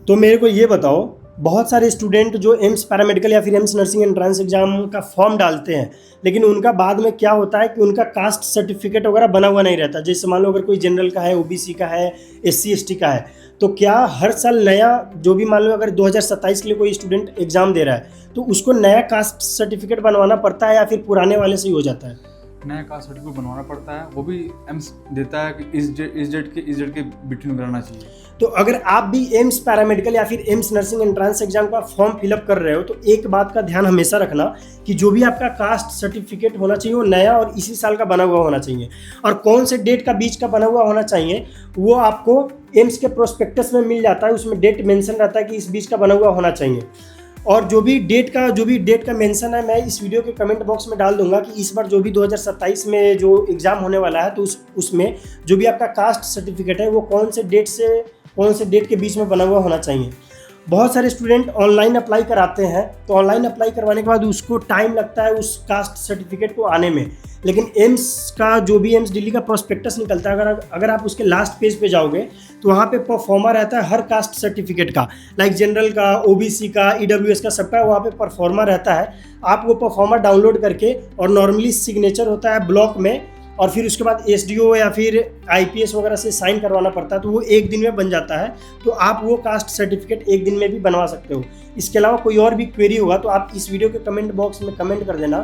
तो मेरे को ये बताओ, बहुत सारे स्टूडेंट जो एम्स पैरामेडिकल या फिर एम्स नर्सिंग एंट्रेंस एग्जाम का फॉर्म डालते हैं, लेकिन उनका बाद में क्या होता है कि उनका कास्ट सर्टिफिकेट वगैरह बना हुआ नहीं रहता। जैसे मान लो अगर कोई जनरल का है, ओबीसी का है, एससी एसटी का है, तो क्या हर साल नया, जो भी मान लो अगर 2027 के लिए कोई स्टूडेंट एग्जाम दे रहा है तो उसको नया कास्ट सर्टिफिकेट बनवाना पड़ता है या फिर पुराने वाले से ही हो जाता है? नया कास्ट सर्टिफिकेट बनवाना पड़ता है, वो भी एम्स देता है कि इस डेट के बिटवीन रहना चाहिए। तो अगर आप भी एम्स पैरामेडिकल या फिर एम्स नर्सिंग एंट्रेंस एग्जाम का फॉर्म फिलअप कर रहे हो तो एक बात का ध्यान हमेशा रखना कि जो भी आपका कास्ट सर्टिफिकेट होना चाहिए वो नया और इसी साल का बना हुआ होना चाहिए। और कौन से डेट का बीच का बना हुआ होना चाहिए वो आपको एम्स के प्रोस्पेक्टस में मिल जाता है, उसमें डेट मेंशन रहता है कि इस बीच का बना हुआ होना चाहिए। और जो भी डेट का मेंशन है मैं इस वीडियो के कमेंट बॉक्स में डाल दूंगा कि इस बार जो भी 2027 में जो एग्ज़ाम होने वाला है तो उसमें जो भी आपका कास्ट सर्टिफिकेट है वो कौन से डेट के बीच में बना हुआ होना चाहिए। बहुत सारे स्टूडेंट ऑनलाइन अप्लाई कराते हैं, तो ऑनलाइन अप्लाई करवाने के बाद उसको टाइम लगता है उस कास्ट सर्टिफिकेट को आने में। लेकिन एम्स का जो भी एम्स दिल्ली का प्रोस्पेक्टस निकलता है, अगर आप उसके लास्ट पेज पे जाओगे तो वहाँ पे परफॉर्मा रहता है हर कास्ट सर्टिफिकेट का, लाइक जनरल का, ओबीसी का, ईडब्ल्यूएस का, सबका वहाँ पे परफॉर्मा रहता है। आप वो परफॉर्मा डाउनलोड करके, और नॉर्मली सिग्नेचर होता है ब्लॉक में, और फिर उसके बाद एसडीओ या फिर आईपीएस वगैरह से साइन करवाना पड़ता है, तो वो एक दिन में बन जाता है। तो आप वो कास्ट सर्टिफिकेट एक दिन में भी बनवा सकते हो। इसके अलावा कोई और भी क्वेरी होगा तो आप इस वीडियो के कमेंट बॉक्स में कमेंट कर देना।